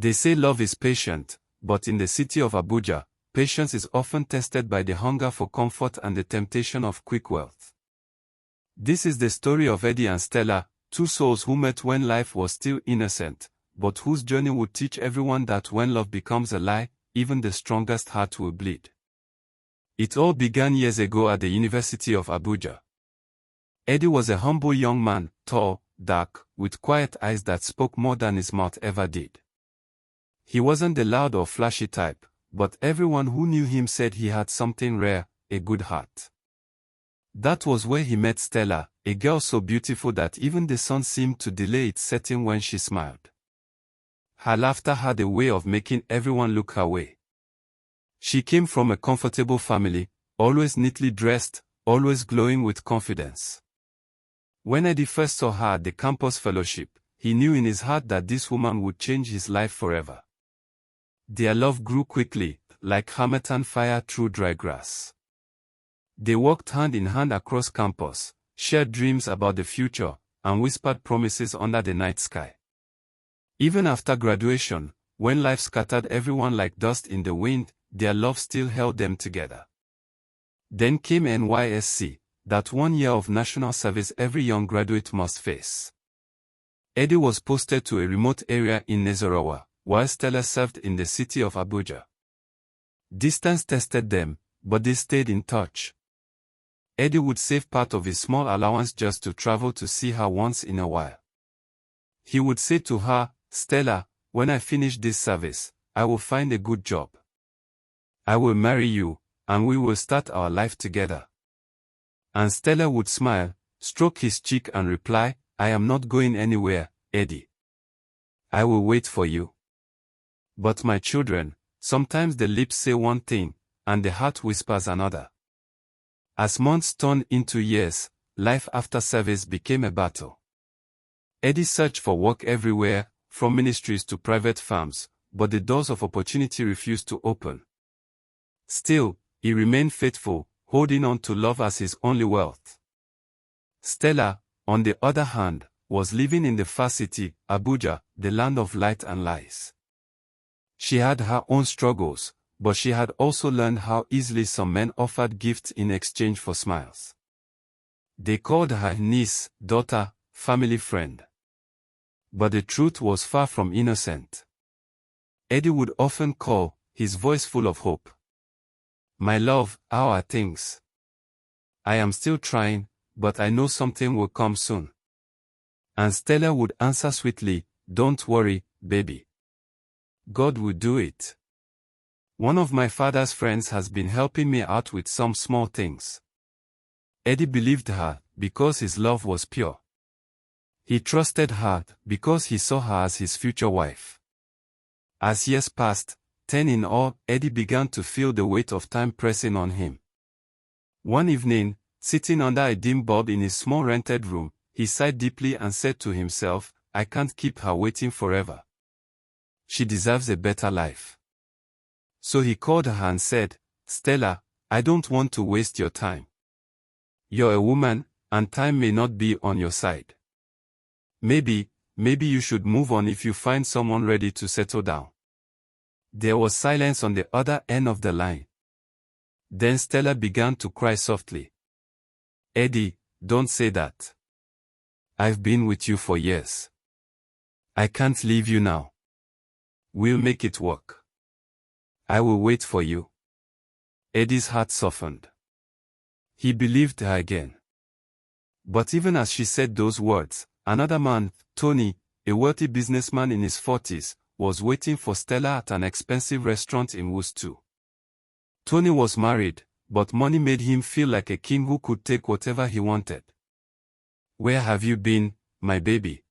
They say love is patient, but in the city of Abuja, patience is often tested by the hunger for comfort and the temptation of quick wealth. This is the story of Eddie and Stella, two souls who met when life was still innocent, but whose journey would teach everyone that when love becomes a lie, even the strongest heart will bleed. It all began years ago at the University of Abuja. Eddie was a humble young man, tall, dark, with quiet eyes that spoke more than his mouth ever did. He wasn't the loud or flashy type, but everyone who knew him said he had something rare, a good heart. That was where he met Stella, a girl so beautiful that even the sun seemed to delay its setting when she smiled. Her laughter had a way of making everyone look her way. She came from a comfortable family, always neatly dressed, always glowing with confidence. When Eddie first saw her at the campus fellowship, he knew in his heart that this woman would change his life forever. Their love grew quickly, like harmattan fire through dry grass. They walked hand in hand across campus, shared dreams about the future, and whispered promises under the night sky. Even after graduation, when life scattered everyone like dust in the wind, their love still held them together. Then came NYSC, that 1 year of national service every young graduate must face. Eddie was posted to a remote area in Nasarawa, while Stella served in the city of Abuja. Distance tested them, but they stayed in touch. Eddie would save part of his small allowance just to travel to see her once in a while. He would say to her, "Stella, when I finish this service, I will find a good job. I will marry you, and we will start our life together." And Stella would smile, stroke his cheek and reply, "I am not going anywhere, Eddie. I will wait for you." But my children, sometimes the lips say one thing, and the heart whispers another. As months turned into years, life after service became a battle. Eddie searched for work everywhere, from ministries to private farms, but the doors of opportunity refused to open. Still, he remained faithful, holding on to love as his only wealth. Stella, on the other hand, was living in the far city, Abuja, the land of light and lies. She had her own struggles, but she had also learned how easily some men offered gifts in exchange for smiles. They called her niece, daughter, family friend. But the truth was far from innocent. Eddie would often call, his voice full of hope. "My love, how are things? I am still trying, but I know something will come soon." And Stella would answer sweetly, "Don't worry, baby. God will do it. One of my father's friends has been helping me out with some small things." Eddie believed her, because his love was pure. He trusted her, because he saw her as his future wife. As years passed, 10 in all, Eddie began to feel the weight of time pressing on him. One evening, sitting under a dim bulb in his small rented room, he sighed deeply and said to himself, "I can't keep her waiting forever. She deserves a better life." So he called her and said, "Stella, I don't want to waste your time. You're a woman, and time may not be on your side. Maybe you should move on if you find someone ready to settle down." There was silence on the other end of the line. Then Stella began to cry softly. "Eddie, don't say that. I've been with you for years. I can't leave you now. We'll make it work. I will wait for you." Eddie's heart softened. He believed her again. But even as she said those words, another man, Tony, a wealthy businessman in his 40s, was waiting for Stella at an expensive restaurant in Wooster. Tony was married, but money made him feel like a king who could take whatever he wanted. "Where have you been, my baby?"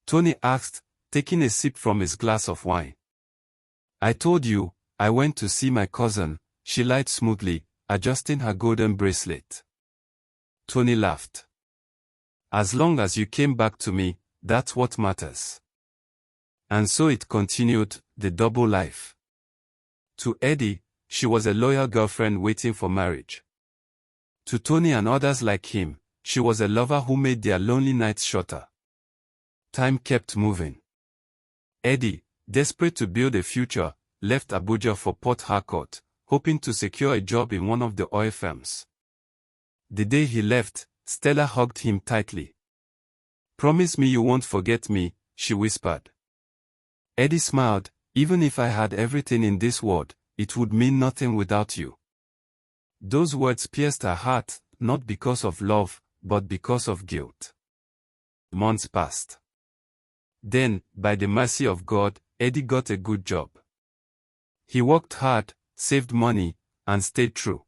Tony asked, taking a sip from his glass of wine. "I told you, I went to see my cousin," she lied smoothly, adjusting her golden bracelet. Tony laughed. "As long as you came back to me, that's what matters." And so it continued, the double life. To Eddie, she was a loyal girlfriend waiting for marriage. To Tony and others like him, she was a lover who made their lonely nights shorter. Time kept moving. Eddie, desperate to build a future, left Abuja for Port Harcourt, hoping to secure a job in one of the oil firms. The day he left, Stella hugged him tightly. "Promise me you won't forget me," she whispered. Eddie smiled. "Even if I had everything in this world, it would mean nothing without you." Those words pierced her heart, not because of love, but because of guilt. Months passed. Then, by the mercy of God, Eddie got a good job. He worked hard, saved money, and stayed true.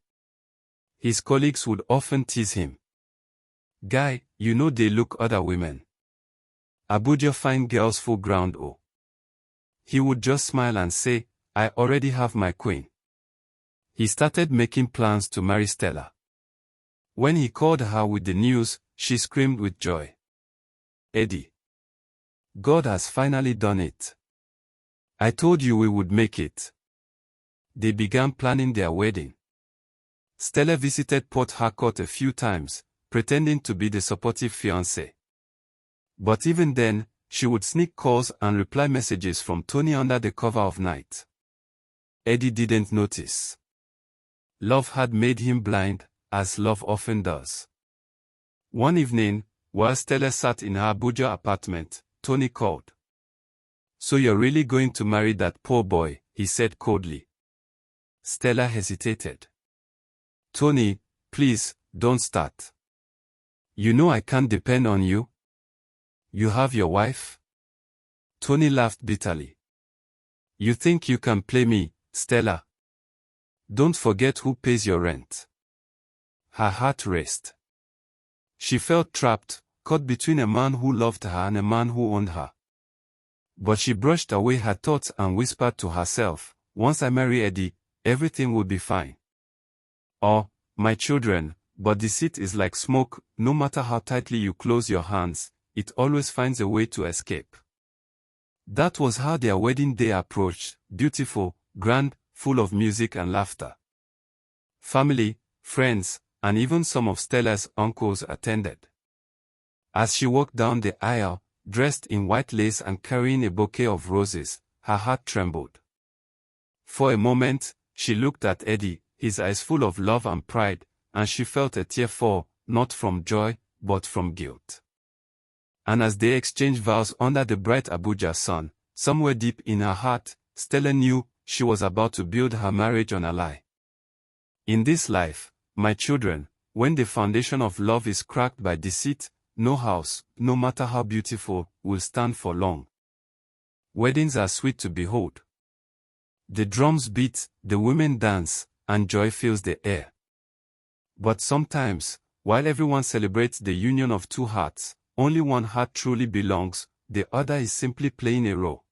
His colleagues would often tease him. "Guy, you know they look other women. Abuja fine girls full ground oh." He would just smile and say, "I already have my queen." He started making plans to marry Stella. When he called her with the news, she screamed with joy. "Eddie, God has finally done it. I told you we would make it." They began planning their wedding. Stella visited Port Harcourt a few times, pretending to be the supportive fiancé. But even then, she would sneak calls and reply messages from Tony under the cover of night. Eddie didn't notice. Love had made him blind, as love often does. One evening, while Stella sat in her Abuja apartment, Tony called. "So you're really going to marry that poor boy?" he said coldly. Stella hesitated. "Tony, please, don't start. You know I can't depend on you. You have your wife?" Tony laughed bitterly. "You think you can play me, Stella? Don't forget who pays your rent." Her heart raced. She felt trapped, caught between a man who loved her and a man who owned her. But she brushed away her thoughts and whispered to herself, "Once I marry Eddie, everything will be fine." "Oh, my children, but deceit is like smoke. No matter how tightly you close your hands, it always finds a way to escape." That was how their wedding day approached, beautiful, grand, full of music and laughter. Family, friends, and even some of Stella's uncles attended. As she walked down the aisle, dressed in white lace and carrying a bouquet of roses, her heart trembled. For a moment, she looked at Eddie, his eyes full of love and pride, and she felt a tear fall, not from joy, but from guilt. And as they exchanged vows under the bright Abuja sun, somewhere deep in her heart, Stella knew she was about to build her marriage on a lie. In this life, my children, when the foundation of love is cracked by deceit, no house, no matter how beautiful, will stand for long. Weddings are sweet to behold. The drums beat, the women dance, and joy fills the air. But sometimes, while everyone celebrates the union of two hearts, only one heart truly belongs, the other is simply playing a role.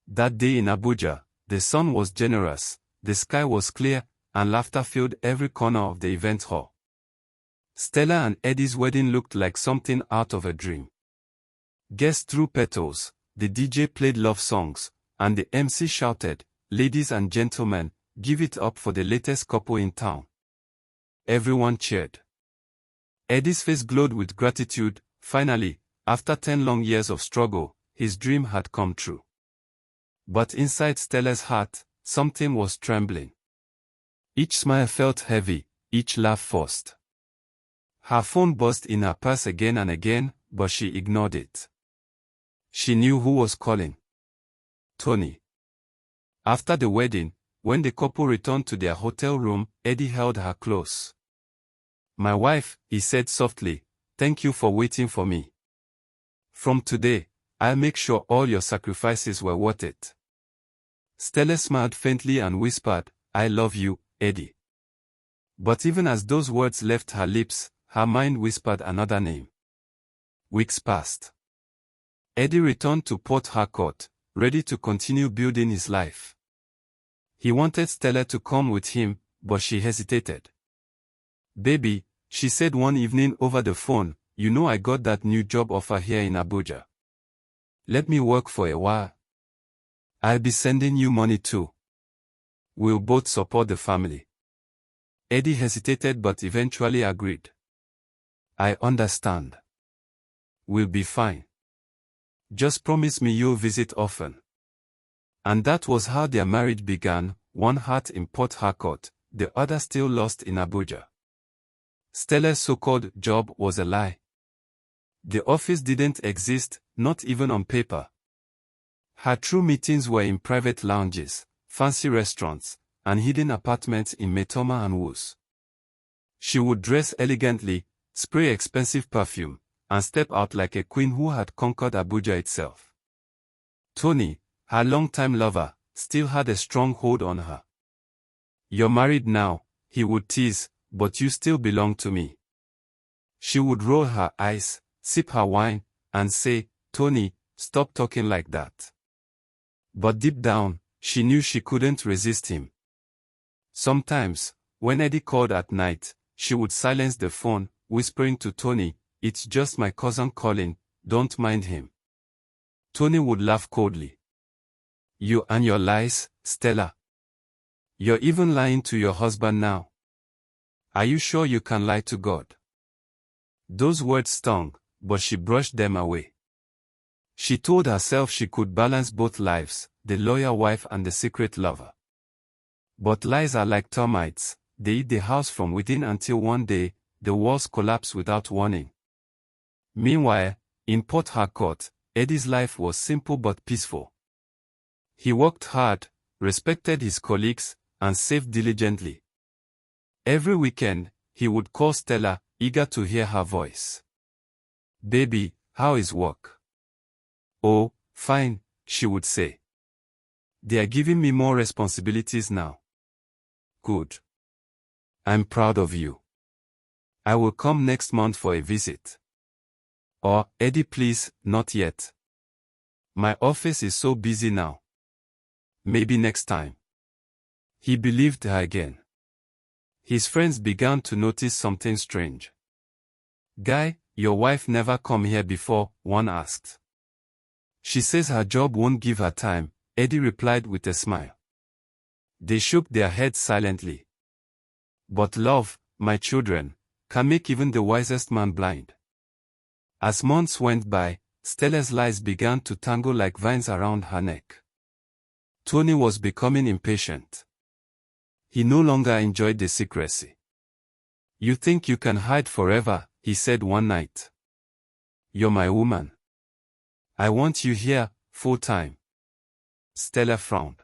That day in Abuja, the sun was generous, the sky was clear, and laughter filled every corner of the event hall. Stella and Eddie's wedding looked like something out of a dream. Guests threw petals, the DJ played love songs, and the MC shouted, "Ladies and gentlemen, give it up for the latest couple in town." Everyone cheered. Eddie's face glowed with gratitude. Finally, after 10 long years of struggle, his dream had come true. But inside Stella's heart, something was trembling. Each smile felt heavy, each laugh forced. Her phone buzzed in her purse again and again, but she ignored it. She knew who was calling. Tony. After the wedding, when the couple returned to their hotel room, Eddie held her close. "My wife," he said softly, "thank you for waiting for me. From today, I'll make sure all your sacrifices were worth it." Stella smiled faintly and whispered, "I love you, Eddie." But even as those words left her lips, her mind whispered another name. Weeks passed. Eddie returned to Port Harcourt, ready to continue building his life. He wanted Stella to come with him, but she hesitated. "Baby," she said one evening over the phone, "you know I got that new job offer here in Abuja. Let me work for a while. I'll be sending you money too. We'll both support the family." Eddie hesitated but eventually agreed. "I understand. We'll be fine. Just promise me you'll visit often." And that was how their marriage began, one heart in Port Harcourt, the other still lost in Abuja. Stella's so-called job was a lie. The office didn't exist, not even on paper. Her true meetings were in private lounges, fancy restaurants, and hidden apartments in Metoma and Woos. She would dress elegantly, spray expensive perfume, and step out like a queen who had conquered Abuja itself. Tony, her longtime lover, still had a strong hold on her. "You're married now," he would tease, "but you still belong to me." She would roll her eyes, sip her wine, and say, "Tony, stop talking like that." But deep down, she knew she couldn't resist him. Sometimes, when Eddie called at night, she would silence the phone, whispering to Tony, "It's just my cousin calling, don't mind him." Tony would laugh coldly. "You and your lies, Stella. You're even lying to your husband now. Are you sure you can lie to God?" Those words stung, but she brushed them away. She told herself she could balance both lives, the loyal wife and the secret lover. But lies are like termites, they eat the house from within until one day, the walls collapse without warning. Meanwhile, in Port Harcourt, Eddie's life was simple but peaceful. He worked hard, respected his colleagues, and saved diligently. Every weekend, he would call Stella, eager to hear her voice. "Baby, how is work?" "Oh, fine," she would say. "They are giving me more responsibilities now." "Good. I'm proud of you. I will come next month for a visit." Or, "Eddie, please, not yet. My office is so busy now. Maybe next time." He believed her again. His friends began to notice something strange. "Guy, your wife never come here before," one asked. "She says her job won't give her time," Eddie replied with a smile. They shook their heads silently. But love, my children, can make even the wisest man blind. As months went by, Stella's lies began to tangle like vines around her neck. Tony was becoming impatient. He no longer enjoyed the secrecy. "You think you can hide forever," he said one night. "You're my woman. I want you here, full time." Stella frowned.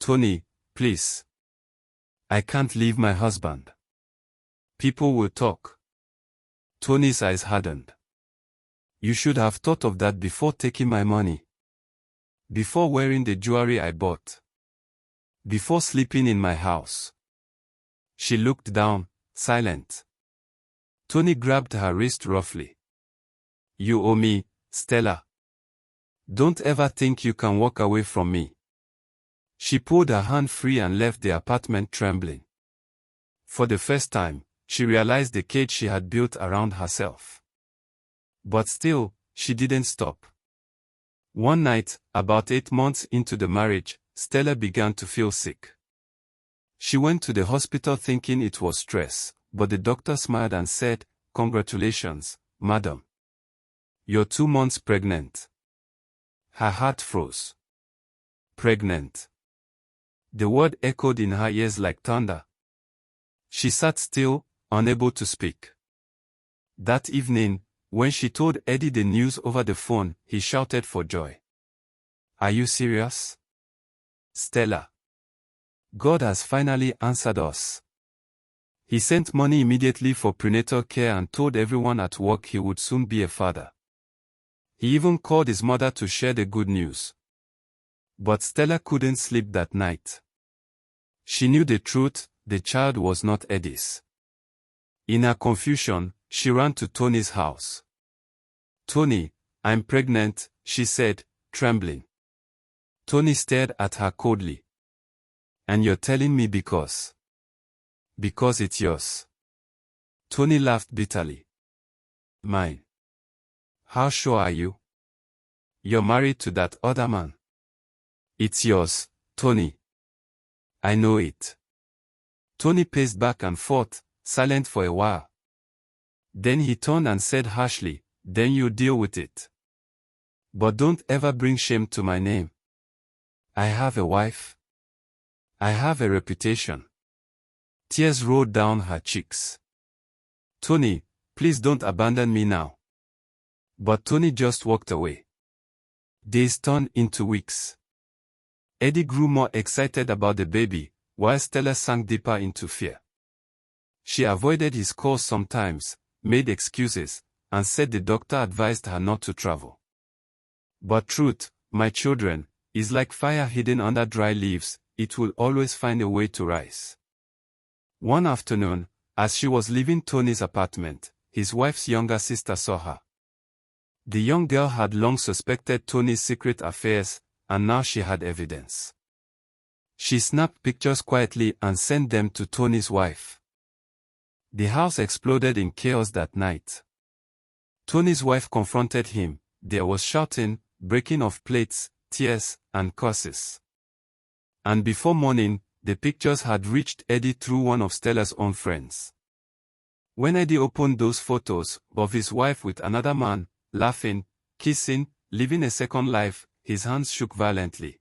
"Tony, please. I can't leave my husband. People will talk." Tony's eyes hardened. "You should have thought of that before taking my money. Before wearing the jewelry I bought. Before sleeping in my house." She looked down, silent. Tony grabbed her wrist roughly. "You owe me, Stella. Don't ever think you can walk away from me." She pulled her hand free and left the apartment trembling. For the first time, she realized the cage she had built around herself. But still, she didn't stop. One night, about 8 months into the marriage, Stella began to feel sick. She went to the hospital thinking it was stress, but the doctor smiled and said, "Congratulations, madam. You're 2 months pregnant." Her heart froze. Pregnant. The word echoed in her ears like thunder. She sat still, unable to speak. That evening, when she told Eddie the news over the phone, he shouted for joy. "Are you serious? Stella. God has finally answered us." He sent money immediately for prenatal care and told everyone at work he would soon be a father. He even called his mother to share the good news. But Stella couldn't sleep that night. She knew the truth, the child was not Eddie's. In her confusion, she ran to Tony's house. "Tony, I'm pregnant," she said, trembling. Tony stared at her coldly. "And you're telling me because?" "Because it's yours." Tony laughed bitterly. "Mine. How sure are you? You're married to that other man." "It's yours, Tony. I know it." Tony paced back and forth, silent for a while. Then he turned and said harshly, "Then you deal with it. But don't ever bring shame to my name." I have a wife. I have a reputation. Tears rolled down her cheeks. Tony, please don't abandon me now. But Tony just walked away. Days turned into weeks. Eddie grew more excited about the baby, while Stella sank deeper into fear. She avoided his calls sometimes, made excuses, and said the doctor advised her not to travel. But truth, my children, is like fire hidden under dry leaves, it will always find a way to rise. One afternoon, as she was leaving Tony's apartment, his wife's younger sister saw her. The young girl had long suspected Tony's secret affairs, and now she had evidence. She snapped pictures quietly and sent them to Tony's wife. The house exploded in chaos that night. Tony's wife confronted him. There was shouting, breaking of plates, tears, and curses. And before morning, the pictures had reached Eddie through one of Stella's own friends. When Eddie opened those photos of his wife with another man, laughing, kissing, living a second life, his hands shook violently.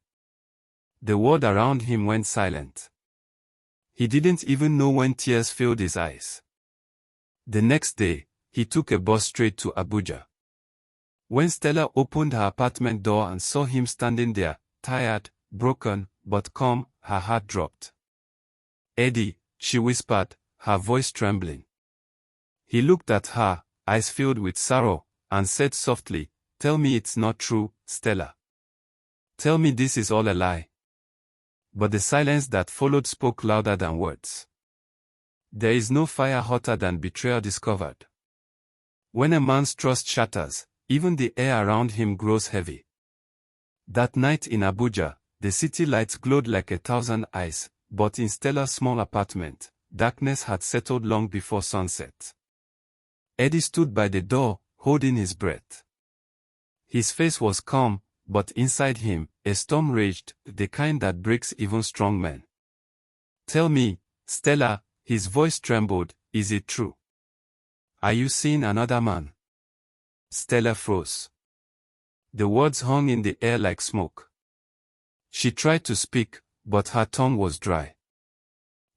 The world around him went silent. He didn't even know when tears filled his eyes. The next day, he took a bus straight to Abuja. When Stella opened her apartment door and saw him standing there, tired, broken, but calm, her heart dropped. Eddie, she whispered, her voice trembling. He looked at her, eyes filled with sorrow, and said softly, "Tell me it's not true, Stella. Tell me this is all a lie." But the silence that followed spoke louder than words. There is no fire hotter than betrayal discovered. When a man's trust shatters, even the air around him grows heavy. That night in Abuja, the city lights glowed like 1,000 eyes, but in Stella's small apartment, darkness had settled long before sunset. Eddie stood by the door, holding his breath. His face was calm, but inside him, a storm raged, the kind that breaks even strong men. "Tell me, Stella," his voice trembled, "is it true? Are you seeing another man?" Stella froze. The words hung in the air like smoke. She tried to speak, but her tongue was dry.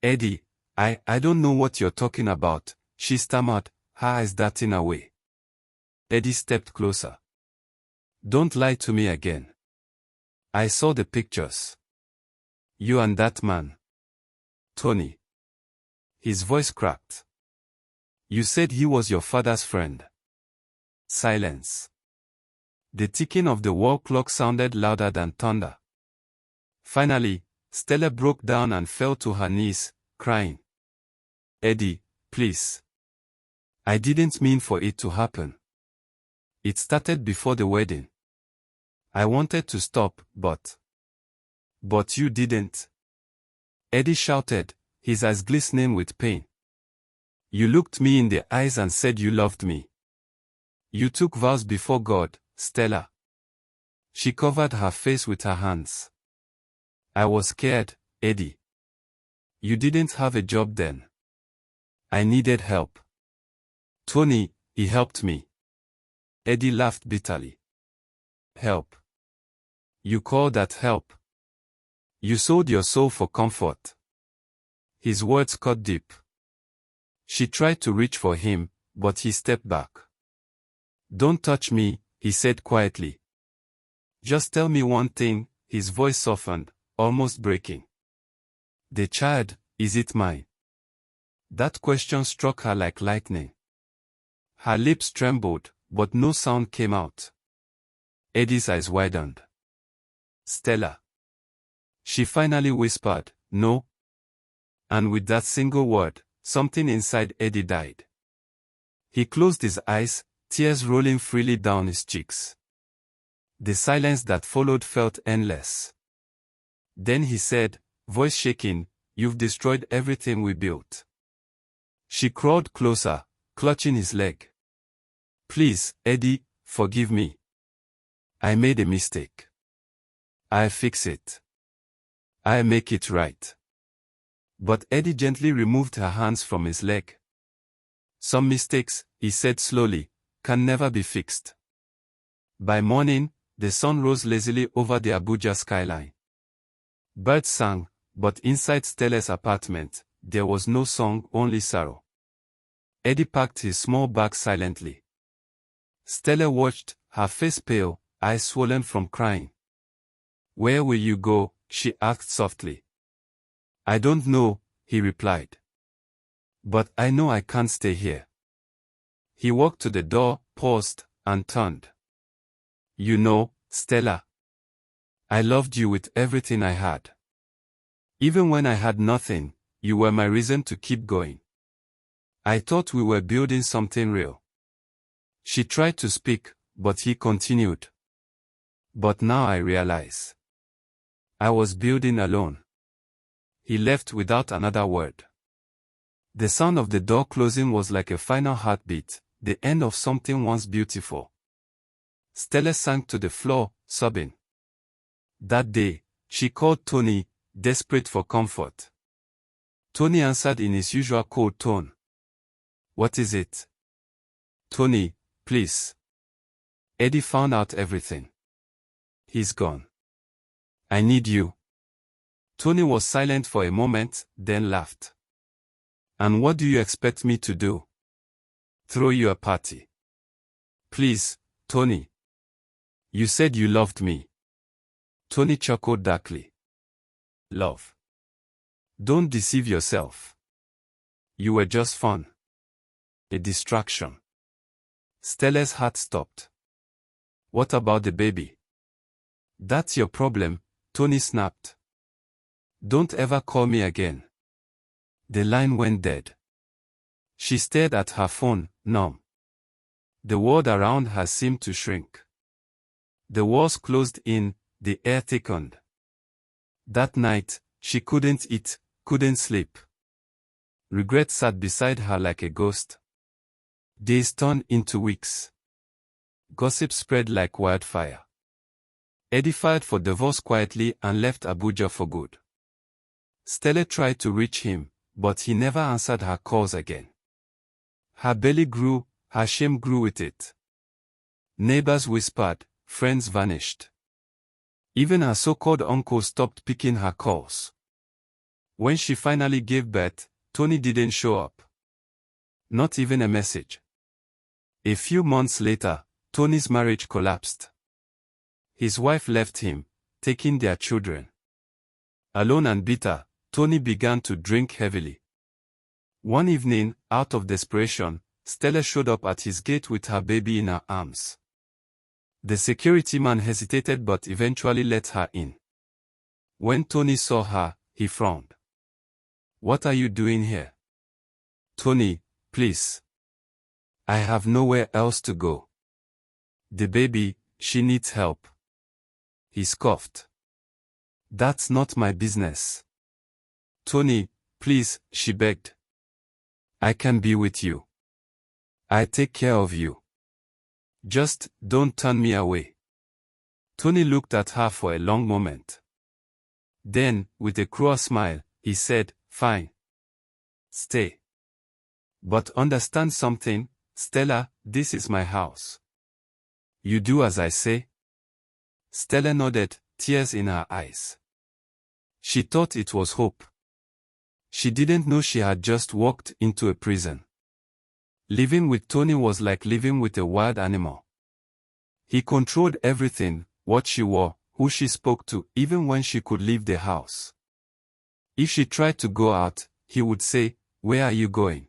"Eddie, I don't know what you're talking about," she stammered, her eyes darting away. Eddie stepped closer. "Don't lie to me again. I saw the pictures. You and that man. Tony." His voice cracked. "You said he was your father's friend." Silence. The ticking of the wall clock sounded louder than thunder. Finally, Stella broke down and fell to her knees, crying. "Eddie, please. I didn't mean for it to happen. It started before the wedding. I wanted to stop, but you didn't." Eddie shouted, his eyes glistening with pain. "You looked me in the eyes and said you loved me. You took vows before God, Stella." She covered her face with her hands. "I was scared, Eddie. You didn't have a job then. I needed help. Tony, he helped me." Eddie laughed bitterly. "Help? You call that help? You sold your soul for comfort." His words cut deep. She tried to reach for him, but he stepped back. "Don't touch me," he said quietly. "Just tell me one thing," his voice softened, almost breaking. "The child, is it mine?" That question struck her like lightning. Her lips trembled, but no sound came out. Eddie's eyes widened. "Stella." She finally whispered, "No." And with that single word, something inside Eddie died. He closed his eyes, tears rolling freely down his cheeks. The silence that followed felt endless. Then he said, voice shaking, "You've destroyed everything we built." She crawled closer, clutching his leg. "Please, Eddie, forgive me. I made a mistake. I'll fix it. I'll make it right." But Eddie gently removed her hands from his leg. "Some mistakes," he said slowly, "can never be fixed." By morning, the sun rose lazily over the Abuja skyline. Birds sang, but inside Stella's apartment, there was no song, only sorrow. Eddie packed his small bag silently. Stella watched, her face pale, eyes swollen from crying. "Where will you go?" she asked softly. "I don't know," he replied. "But I know I can't stay here." He walked to the door, paused, and turned. "You know, Stella, I loved you with everything I had. Even when I had nothing, you were my reason to keep going. I thought we were building something real." She tried to speak, but he continued. "But now I realize. I was building alone." He left without another word. The sound of the door closing was like a final heartbeat, the end of something once beautiful. Stella sank to the floor, sobbing. That day, she called Tony, desperate for comfort. Tony answered in his usual cold tone. "What is it?" "Tony, please. Eddie found out everything. He's gone. I need you." Tony was silent for a moment, then laughed. "And what do you expect me to do? Throw you a party?" "Please, Tony. You said you loved me." Tony chuckled darkly. "Love? Don't deceive yourself. You were just fun. A distraction." Stella's heart stopped. "What about the baby?" "That's your problem," Tony snapped. "Don't ever call me again." The line went dead. She stared at her phone, numb. The world around her seemed to shrink. The walls closed in, the air thickened. That night, she couldn't eat, couldn't sleep. Regret sat beside her like a ghost. Days turned into weeks. Gossip spread like wildfire. Eddie filed for divorce quietly and left Abuja for good. Stella tried to reach him, but he never answered her calls again. Her belly grew, her shame grew with it. Neighbors whispered, friends vanished. Even her so-called uncle stopped picking her calls. When she finally gave birth, Tony didn't show up. Not even a message. A few months later, Tony's marriage collapsed. His wife left him, taking their children. Alone and bitter, Tony began to drink heavily. One evening, out of desperation, Stella showed up at his gate with her baby in her arms. The security man hesitated but eventually let her in. When Tony saw her, he frowned. "What are you doing here?" "Tony, please. I have nowhere else to go. The baby, she needs help." He scoffed. "That's not my business." "Tony, please," she begged. "I can be with you. I take care of you. Just don't turn me away." Tony looked at her for a long moment. Then, with a cruel smile, he said, "Fine. Stay. But understand something, Stella, this is my house. You do as I say?" Stella nodded, tears in her eyes. She thought it was hope. She didn't know she had just walked into a prison. Living with Tony was like living with a wild animal. He controlled everything, what she wore, who she spoke to, even when she could leave the house. If she tried to go out, he would say, "Where are you going?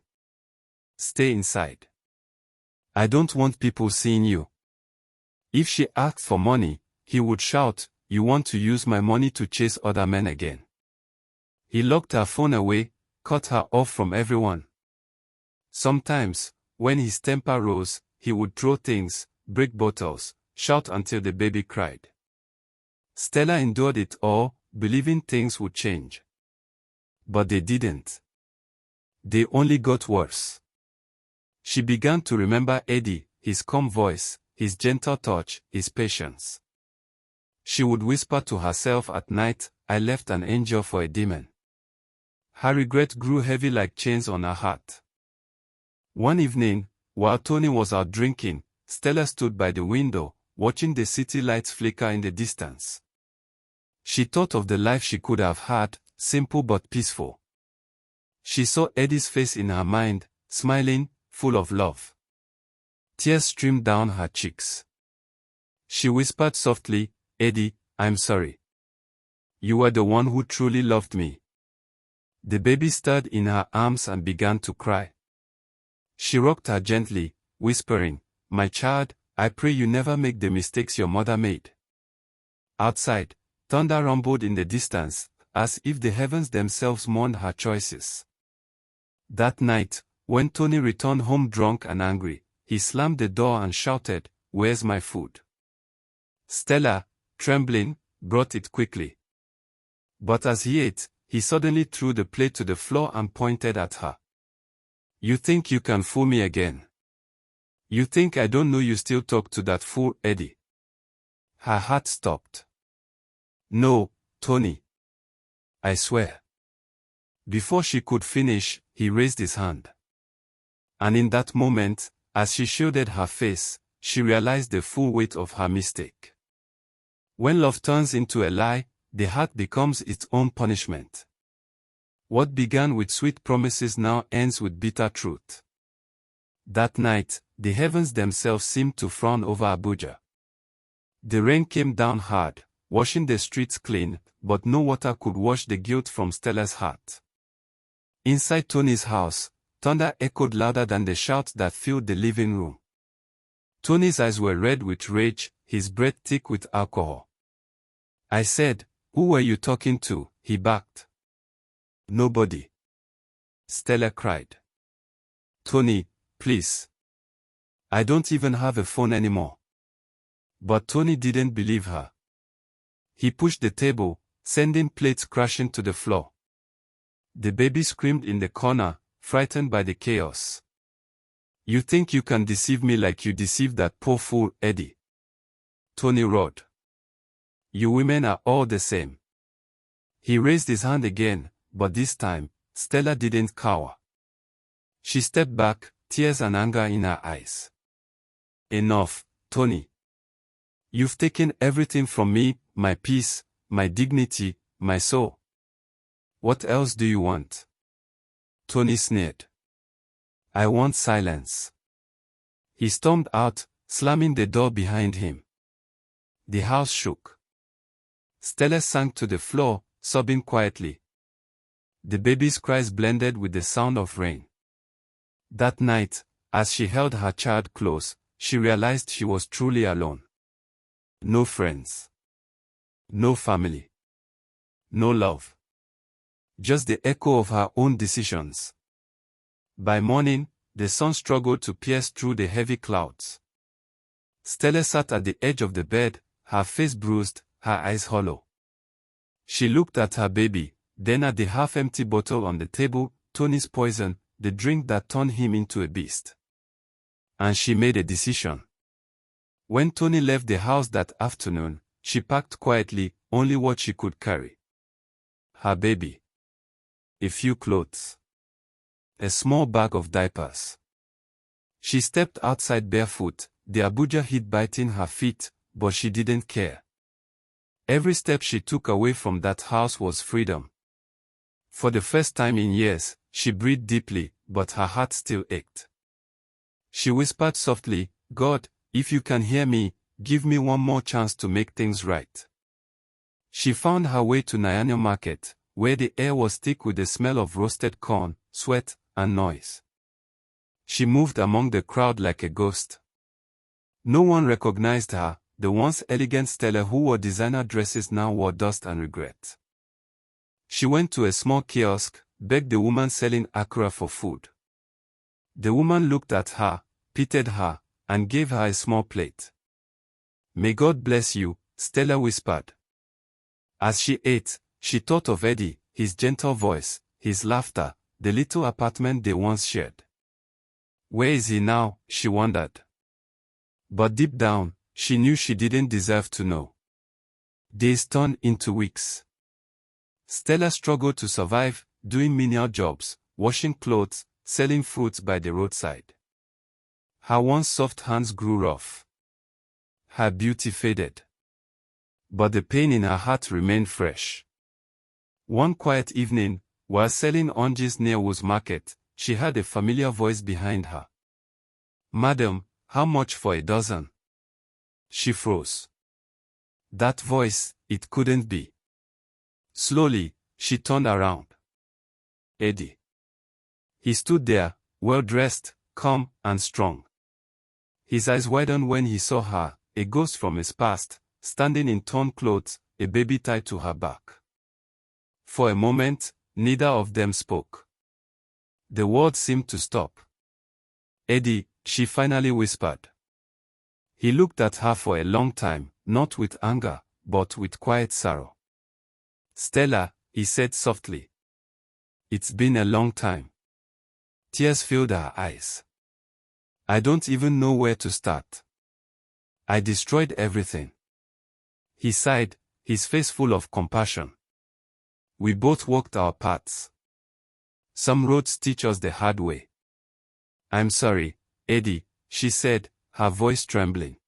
Stay inside. I don't want people seeing you." If she asked for money, he would shout, "You want to use my money to chase other men again?" He locked her phone away, cut her off from everyone. Sometimes, when his temper rose, he would throw things, break bottles, shout until the baby cried. Stella endured it all, believing things would change. But they didn't. They only got worse. She began to remember Eddie, his calm voice, his gentle touch, his patience. She would whisper to herself at night, "I left an angel for a demon." Her regret grew heavy like chains on her heart. One evening, while Tony was out drinking, Stella stood by the window, watching the city lights flicker in the distance. She thought of the life she could have had, simple but peaceful. She saw Eddie's face in her mind, smiling, full of love. Tears streamed down her cheeks. She whispered softly, "Eddie, I'm sorry. You were the one who truly loved me." The baby stirred in her arms and began to cry. She rocked her gently, whispering, "My child, I pray you never make the mistakes your mother made." Outside, thunder rumbled in the distance, as if the heavens themselves mourned her choices. That night, when Tony returned home drunk and angry, he slammed the door and shouted, "Where's my food?" Stella, trembling, brought it quickly. But as he ate, he suddenly threw the plate to the floor and pointed at her. "You think you can fool me again? You think I don't know you still talk to that fool, Eddie?" Her heart stopped. "No, Tony. I swear." Before she could finish, he raised his hand. And in that moment, as she shielded her face, she realized the full weight of her mistake. When love turns into a lie, the heart becomes its own punishment. What began with sweet promises now ends with bitter truth. That night, the heavens themselves seemed to frown over Abuja. The rain came down hard, washing the streets clean, but no water could wash the guilt from Stella's heart. Inside Tony's house, thunder echoed louder than the shouts that filled the living room. Tony's eyes were red with rage, his breath thick with alcohol. "I said, who were you talking to?" he barked. "Nobody," Stella cried. "Tony, please. I don't even have a phone anymore." But Tony didn't believe her. He pushed the table, sending plates crashing to the floor. The baby screamed in the corner, frightened by the chaos. "You think you can deceive me like you deceived that poor fool, Eddie?" Tony roared. "You women are all the same." He raised his hand again, but this time, Stella didn't cower. She stepped back, tears and anger in her eyes. "Enough, Tony. You've taken everything from me, my peace, my dignity, my soul. What else do you want?" Tony sneered. "I want silence." He stormed out, slamming the door behind him. The house shook. Stella sank to the floor, sobbing quietly. The baby's cries blended with the sound of rain. That night, as she held her child close, she realized she was truly alone. No friends. No family. No love. Just the echo of her own decisions. By morning, the sun struggled to pierce through the heavy clouds. Stella sat at the edge of the bed, her face bruised, her eyes hollow. She looked at her baby, then at the half-empty bottle on the table, Tony's poison, the drink that turned him into a beast. And she made a decision. When Tony left the house that afternoon, she packed quietly, only what she could carry. Her baby. A few clothes. A small bag of diapers. She stepped outside barefoot, the Abuja heat biting her feet, but she didn't care. Every step she took away from that house was freedom. For the first time in years, she breathed deeply, but her heart still ached. She whispered softly, "God, if you can hear me, give me one more chance to make things right." She found her way to Nigerian market, where the air was thick with the smell of roasted corn, sweat, and noise. She moved among the crowd like a ghost. No one recognized her. The once elegant Stella who wore designer dresses now wore dust and regret. She went to a small kiosk, begged the woman selling akra for food. The woman looked at her, pitied her, and gave her a small plate. "May God bless you," Stella whispered. As she ate, she thought of Eddie, his gentle voice, his laughter, the little apartment they once shared. Where is he now, she wondered. But deep down, she knew she didn't deserve to know. Days turned into weeks. Stella struggled to survive, doing menial jobs, washing clothes, selling fruits by the roadside. Her once soft hands grew rough. Her beauty faded. but the pain in her heart remained fresh. One quiet evening, while selling oranges near Wool's Market, she heard a familiar voice behind her. "Madam, how much for a dozen?" She froze. That voice, it couldn't be. Slowly, she turned around. Eddie. He stood there, well-dressed, calm, and strong. His eyes widened when he saw her, a ghost from his past, standing in torn clothes, a baby tied to her back. For a moment, neither of them spoke. The world seemed to stop. "Eddie," she finally whispered. He looked at her for a long time, not with anger, but with quiet sorrow. "Stella," he said softly. "It's been a long time." Tears filled her eyes. "I don't even know where to start. I destroyed everything." He sighed, his face full of compassion. "We both walked our paths. Some roads teach us the hard way." "I'm sorry, Eddie," she said, her voice trembling.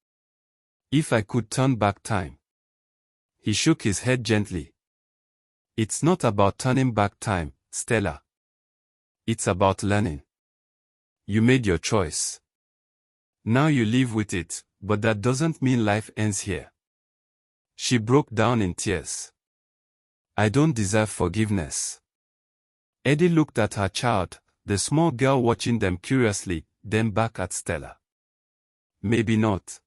"If I could turn back time." He shook his head gently. "It's not about turning back time, Stella. It's about learning. You made your choice. Now you live with it, but that doesn't mean life ends here." She broke down in tears. "I don't deserve forgiveness." Eddie looked at her child, the small girl watching them curiously, then back at Stella. "Maybe not.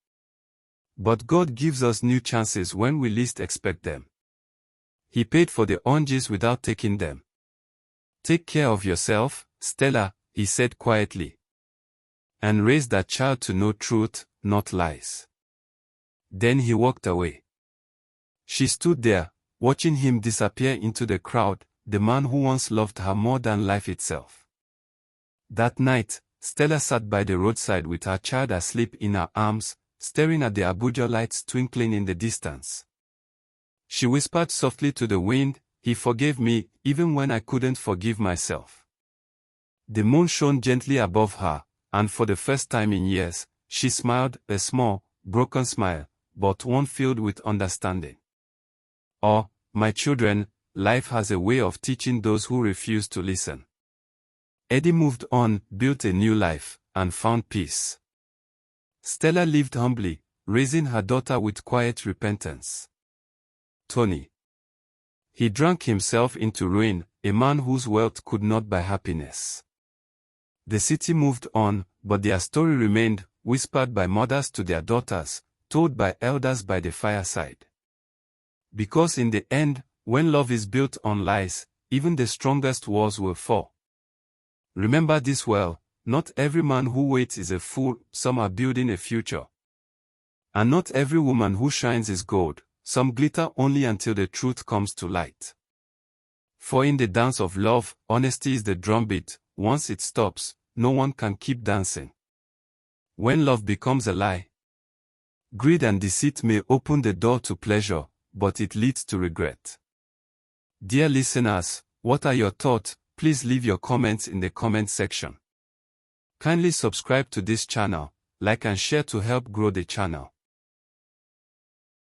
But God gives us new chances when we least expect them. He paid for the oranges without taking them. Take care of yourself, Stella," he said quietly. "And raise that child to know truth, not lies." Then he walked away. She stood there, watching him disappear into the crowd, the man who once loved her more than life itself. That night, Stella sat by the roadside with her child asleep in her arms, staring at the Abuja lights twinkling in the distance. She whispered softly to the wind, "He forgave me, even when I couldn't forgive myself." The moon shone gently above her, and for the first time in years, she smiled, a small, broken smile, but one filled with understanding. "Oh, my children, life has a way of teaching those who refuse to listen." Eddie moved on, built a new life, and found peace. Stella lived humbly, raising her daughter with quiet repentance. Tony. He drank himself into ruin, a man whose wealth could not buy happiness. The city moved on, but their story remained, whispered by mothers to their daughters, told by elders by the fireside. Because in the end, when love is built on lies, even the strongest walls will fall. Remember this well, not every man who waits is a fool, some are building a future. And not every woman who shines is gold, some glitter only until the truth comes to light. For in the dance of love, honesty is the drumbeat, once it stops, no one can keep dancing. When love becomes a lie, greed and deceit may open the door to pleasure, but it leads to regret. Dear listeners, what are your thoughts? Please leave your comments in the comment section. Kindly subscribe to this channel, like and share to help grow the channel.